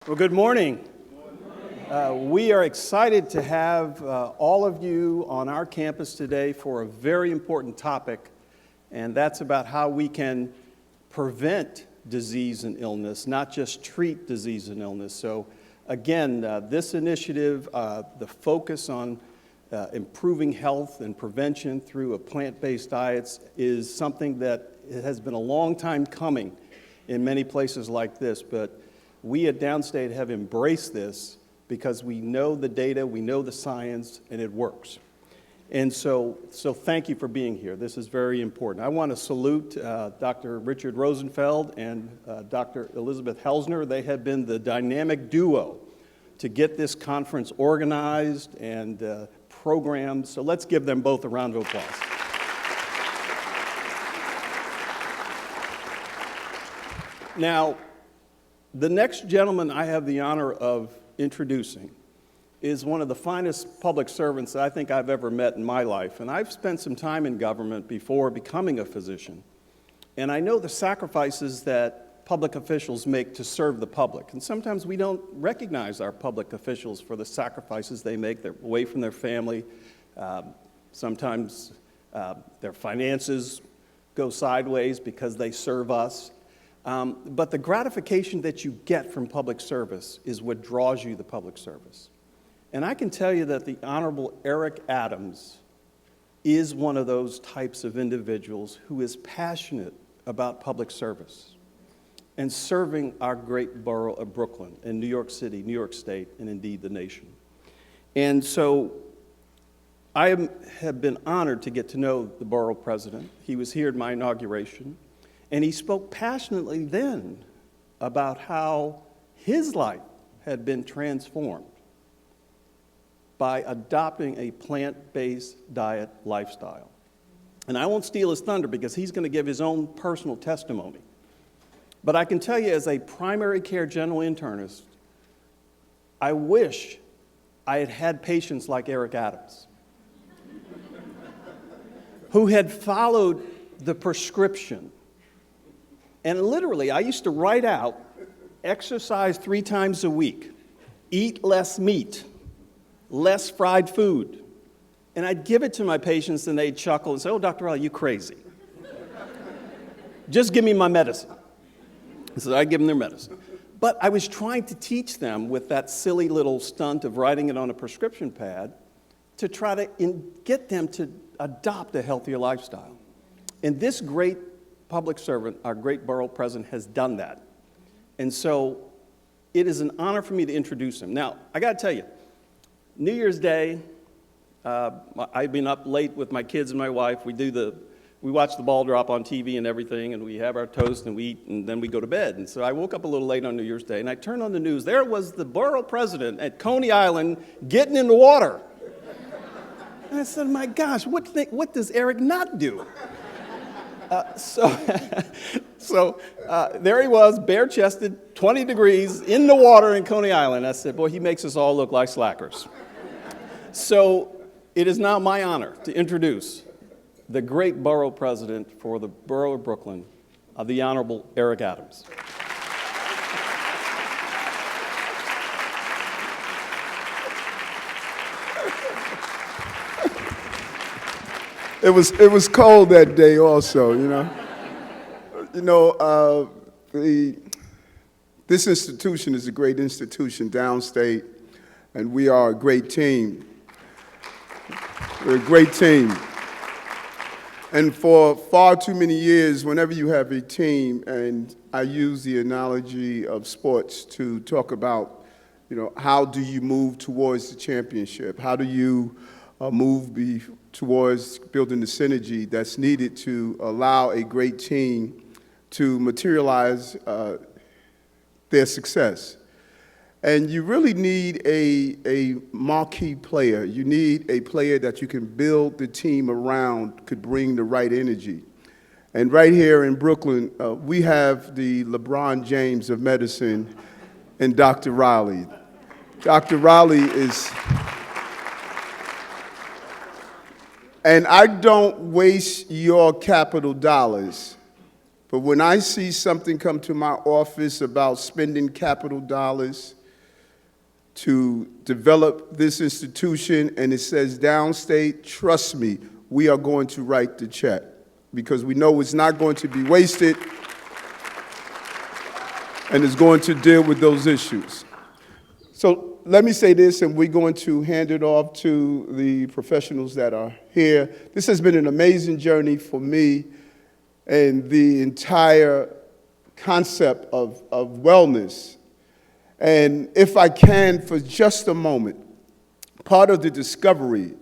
Well, good morning. We are excited to have all of you on our campus today for a very important topic, and that's about how we can prevent disease and illness, not just treat disease and illness. So again, this initiative, the focus on improving health and prevention through a plant-based diets is something that has been a long time coming in many places like this, but we at Downstate have embraced this because we know the data, we know the science, and it works. And so thank you for being here. This is very important. I want to salute Dr. Richard Rosenfeld and Dr. Elizabeth Helsner. They have been the dynamic duo to get this conference organized and programmed. So let's give them both a round of applause. Now, the next gentleman I have the honor of introducing is one of the finest public servants that I think I've ever met in my life. And I've spent some time in government before becoming a physician. And I know the sacrifices that public officials make to serve the public. And sometimes we don't recognize our public officials for the sacrifices they make. They're away from their family. Sometimes their finances go sideways because they serve us. But the gratification that you get from public service is what draws you to public service. And I can tell you that the Honorable Eric Adams is one of those types of individuals who is passionate about public service and serving our great borough of Brooklyn and New York City, New York State, and indeed the nation. And so I have been honored to get to know the borough president. He was here at my inauguration. And he spoke passionately then about how his life had been transformed by adopting a plant-based diet lifestyle. And I won't steal his thunder because he's going to give his own personal testimony. But I can tell you, as a primary care general internist, I wish I had had patients like Eric Adams, who had followed the prescription. And literally, I used to write out, exercise 3 times a week, eat less meat, less fried food. And I'd give it to my patients, and they'd chuckle and say, "Oh, Dr. Raleigh, you crazy. Just give me my medicine." So I'd give them their medicine. But I was trying to teach them with that silly little stunt of writing it on a prescription pad to try to get them to adopt a healthier lifestyle. And this great public servant, our great borough president, has done that. And so it is an honor for me to introduce him. Now, I got to tell you, New Year's Day, I've been up late with my kids and my wife. We watch the ball drop on TV and everything, and we have our toast and we eat, and then we go to bed. And so I woke up a little late on New Year's Day, and I turned on the news. There was the borough president at Coney Island getting in the water. And I said, my gosh, what does Eric not do? So there he was, bare-chested, 20 degrees, in the water in Coney Island. I said, boy, he makes us all look like slackers. So it is now my honor to introduce the great borough president for the borough of Brooklyn, the Honorable Eric Adams. It was cold that day also, you know. This institution is a great institution, Downstate, and we are a great team. We're a great team. And for far too many years, whenever you have a team, and I use the analogy of sports to talk about, how do you move towards the championship? How do you move towards building the synergy that's needed to allow a great team to materialize their success? And you really need a marquee player. You need a player that you can build the team around, could bring the right energy. And right here in Brooklyn, we have the LeBron James of medicine and Dr. Raleigh. Dr. Raleigh is... And I don't waste your capital dollars But when I see something come to my office about spending capital dollars to develop this institution, and it says Downstate, trust me, we are going to write the check because we know it's not going to be wasted and it's going to deal with those issues. So let me say this, and we're going to hand it off to the professionals that are here. This has been an amazing journey for me and the entire concept of wellness. And if I can, for just a moment, part of the discovery,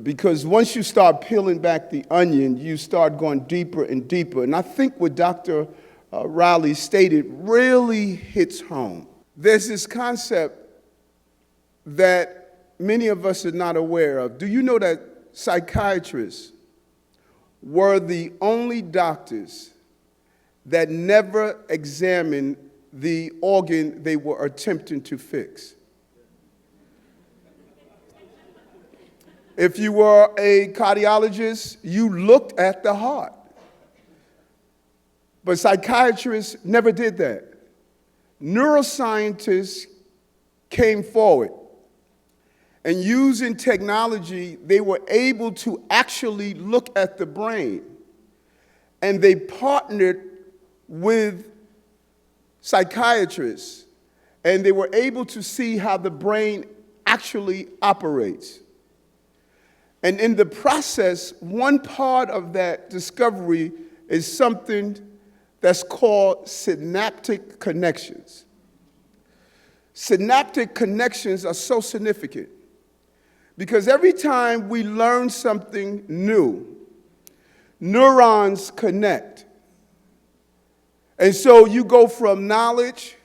because once you start peeling back the onion, you start going deeper and deeper. And I think what Dr. Riley stated really hits home. There's this concept that many of us are not aware of. Do you know that psychiatrists were the only doctors that never examined the organ they were attempting to fix? If you were a cardiologist, you looked at the heart. But psychiatrists never did that. Neuroscientists came forward, and using technology, they were able to actually look at the brain, and they partnered with psychiatrists, and they were able to see how the brain actually operates. And in the process, one part of that discovery is something that's called synaptic connections. Synaptic connections are so significant because every time we learn something new, neurons connect. And so you go from knowledge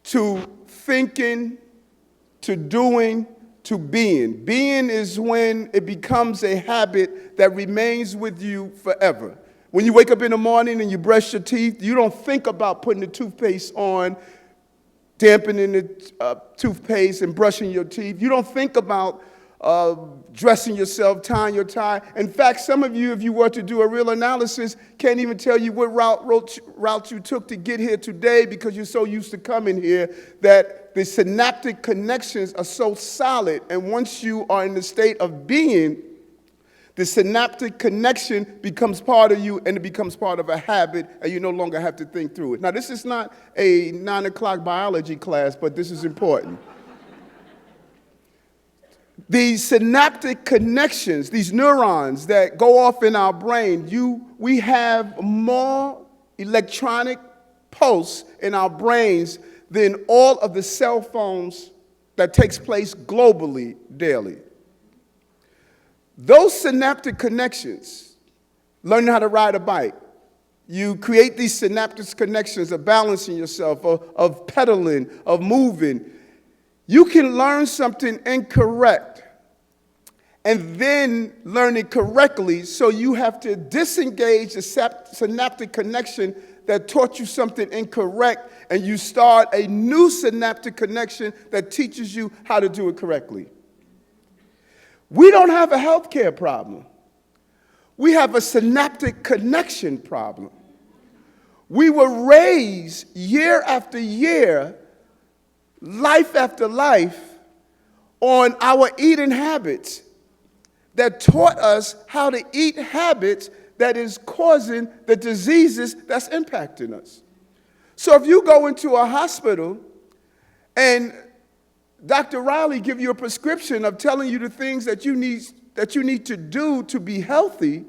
to thinking to doing to being. Being is when it becomes a habit that remains with you forever. When you wake up in the morning and you brush your teeth, you don't think about putting the toothpaste on, dampening the toothpaste and brushing your teeth. You don't think about dressing yourself, tying your tie. In fact, some of you, if you were to do a real analysis, can't even tell you what route you took to get here today because you're so used to coming here that the synaptic connections are so solid. And once you are in the state of being, the synaptic connection becomes part of you, and it becomes part of a habit, and you no longer have to think through it. Now, this is not a 9 o'clock biology class, but this is important. These synaptic connections, these neurons that go off in our brain, we have more electronic pulse in our brains than all of the cell phones that takes place globally daily. Those synaptic connections, learning how to ride a bike, you create these synaptic connections of balancing yourself, of pedaling, of moving. You can learn something incorrect and then learn it correctly, so you have to disengage the synaptic connection that taught you something incorrect, and you start a new synaptic connection that teaches you how to do it correctly. We don't have a healthcare problem. We have a synaptic connection problem. We were raised year after year, life after life, on our eating habits that taught us how to eat habits that is causing the diseases that's impacting us. So if you go into a hospital and Dr. Riley give you a prescription of telling you the things that you need to do to be healthy,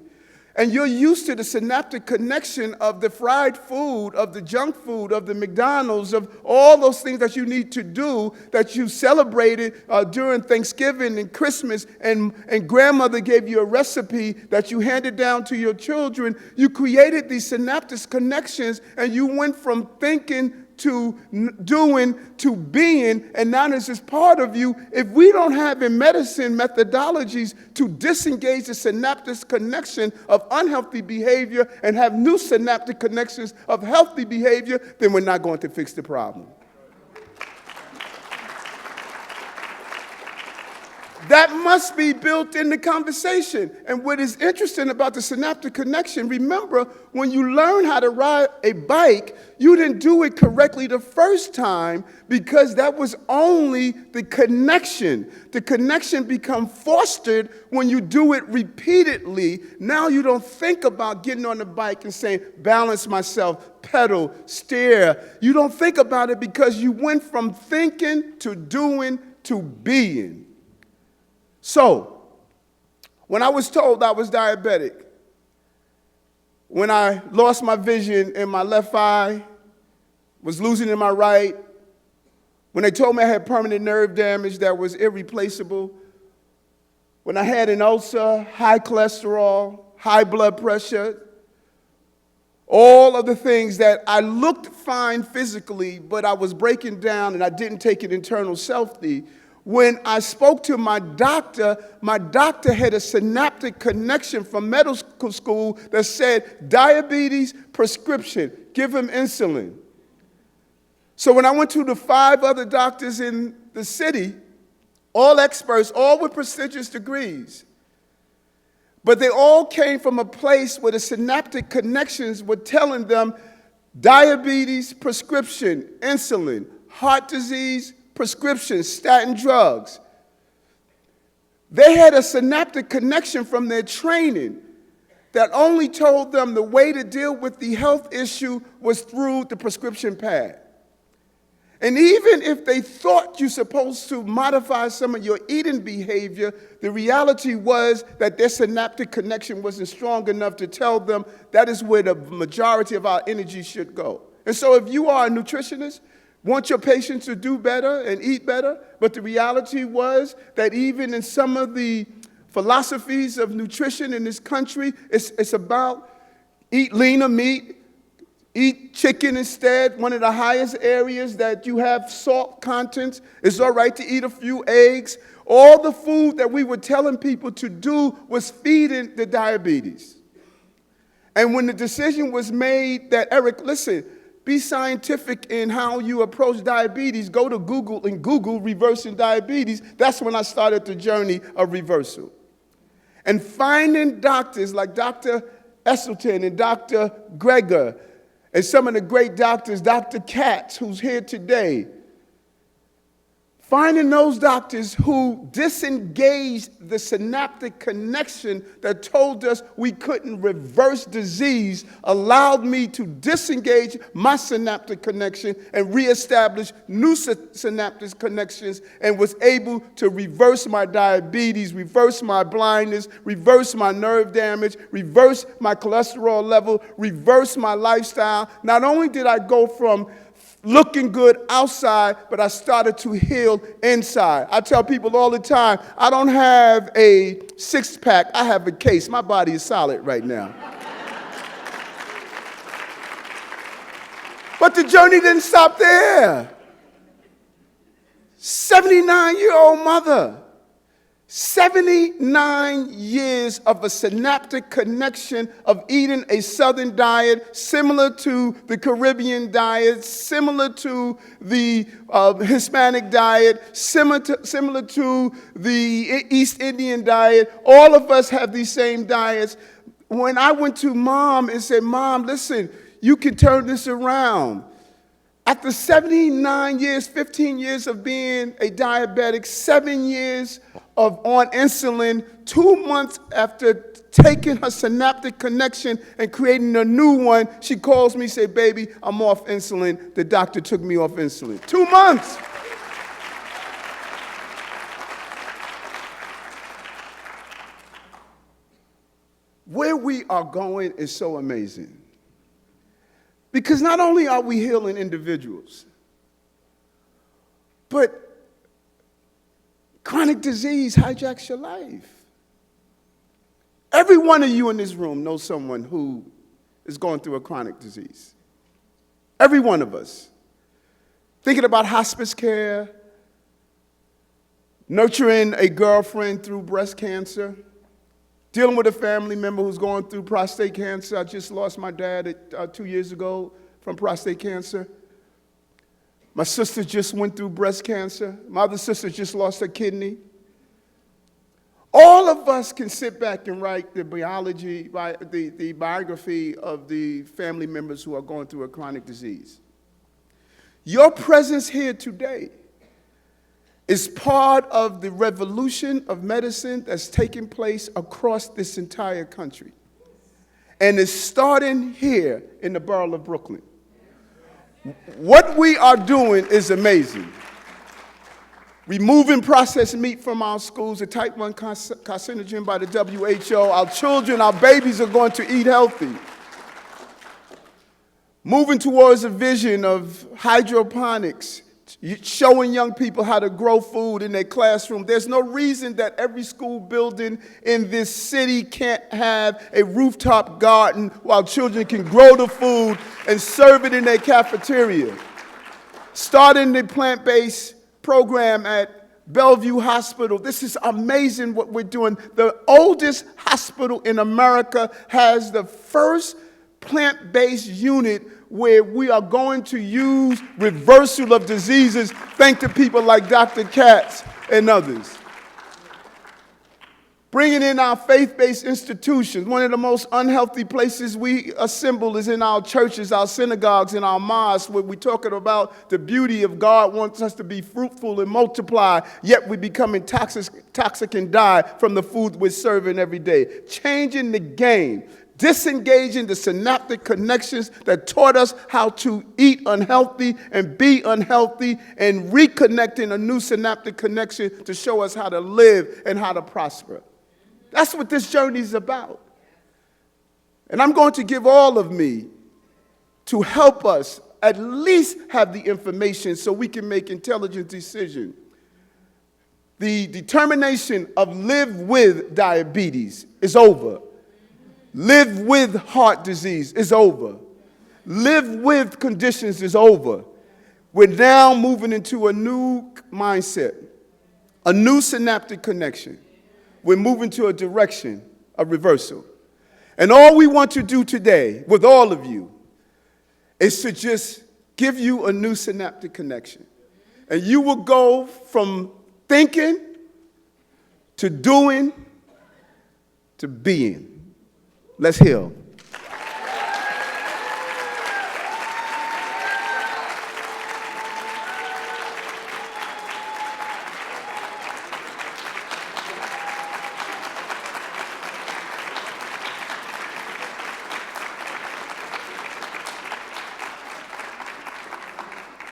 and you're used to the synaptic connection of the fried food, of the junk food, of the McDonald's, of all those things that you need to do that you celebrated during Thanksgiving and Christmas, and grandmother gave you a recipe that you handed down to your children. You created these synaptic connections, and you went from thinking to doing to being, and now this is part of you. If we don't have in medicine methodologies to disengage the synaptic connection of unhealthy behavior and have new synaptic connections of healthy behavior, then we're not going to fix the problem. That must be built in the conversation. And what is interesting about the synaptic connection, remember, when you learn how to ride a bike, you didn't do it correctly the first time because that was only the connection. The connection becomes fostered when you do it repeatedly. Now you don't think about getting on the bike and saying, balance myself, pedal, steer. You don't think about it because you went from thinking to doing to being. So, when I was told I was diabetic, when I lost my vision in my left eye, was losing in my right, when they told me I had permanent nerve damage that was irreplaceable, when I had an ulcer, high cholesterol, high blood pressure, all of the things that I looked fine physically, but I was breaking down and I didn't take an internal selfie. When I spoke to my doctor had a synaptic connection from medical school that said, diabetes, prescription, give him insulin. So when I went to the 5 other doctors in the city, all experts, all with prestigious degrees, but they all came from a place where the synaptic connections were telling them diabetes, prescription, insulin, heart disease, prescriptions, statin drugs. They had a synaptic connection from their training that only told them the way to deal with the health issue was through the prescription pad. And even if they thought you're supposed to modify some of your eating behavior, the reality was that their synaptic connection wasn't strong enough to tell them that is where the majority of our energy should go. And so if you are a nutritionist, want your patients to do better and eat better, but the reality was that even in some of the philosophies of nutrition in this country, it's about eat leaner meat, eat chicken instead. One of the highest areas that you have salt contents. It's all right to eat a few eggs. All the food that we were telling people to do was feeding the diabetes. And when the decision was made that, Eric, listen, be scientific in how you approach diabetes. Go to Google and Google reversing diabetes. That's when I started the journey of reversal. And finding doctors like Dr. Esselstyn and Dr. Greger and some of the great doctors, Dr. Katz, who's here today, finding those doctors who disengaged the synaptic connection that told us we couldn't reverse disease allowed me to disengage my synaptic connection and reestablish new synaptic connections and was able to reverse my diabetes, reverse my blindness, reverse my nerve damage, reverse my cholesterol level, reverse my lifestyle. Not only did I go from looking good outside, but I started to heal inside. I tell people all the time, I don't have a six-pack, I have a case. My body is solid right now. But the journey didn't stop there. 79-year-old mother, 79 years of a synaptic connection of eating a Southern diet similar to the Caribbean diet, similar to the Hispanic diet, similar to the East Indian diet. All of us have these same diets. When I went to Mom and said, Mom, listen, you can turn this around. After 79 years, 15 years of being a diabetic, 7 years of on insulin, 2 months after taking her synaptic connection and creating a new one, she calls me and says, baby, I'm off insulin. The doctor took me off insulin. 2 months. Where we are going is so amazing. Because not only are we healing individuals, but chronic disease hijacks your life. Every one of you in this room knows someone who is going through a chronic disease. Every one of us. Thinking about hospice care, nurturing a girlfriend through breast cancer, dealing with a family member who's going through prostate cancer. I just lost my dad 2 years ago from prostate cancer. My sister just went through breast cancer. My other sister just lost her kidney. All of us can sit back and write the biography of the family members who are going through a chronic disease. Your presence here today is part of the revolution of medicine that's taking place across this entire country. And it's starting here in the borough of Brooklyn. What we are doing is amazing. Removing processed meat from our schools, a type 1 carcinogen by the WHO. Our children, our babies are going to eat healthy. Moving towards a vision of hydroponics, showing young people how to grow food in their classroom. There's no reason that every school building in this city can't have a rooftop garden while children can grow the food and serve it in their cafeteria. Starting the plant-based program at Bellevue Hospital. This is amazing what we're doing. The oldest hospital in America has the first plant-based unit where we are going to use reversal of diseases, thanks to people like Dr. Katz and others. Bringing in our faith-based institutions. One of the most unhealthy places we assemble is in our churches, our synagogues, and our mosques, where we're talking about the beauty of God wants us to be fruitful and multiply, yet we're becoming toxic and die from the food we're serving every day. Changing the game. Disengaging the synaptic connections that taught us how to eat unhealthy and be unhealthy, and reconnecting a new synaptic connection to show us how to live and how to prosper. That's what this journey is about. And I'm going to give all of me to help us at least have the information so we can make intelligent decisions. The determination of live with diabetes is over. Live with heart disease is over. Live with conditions is over. We're now moving into a new mindset, a new synaptic connection. We're moving to a direction of reversal. And all we want to do today with all of you is to just give you a new synaptic connection. And you will go from thinking to doing to being. Let's heal.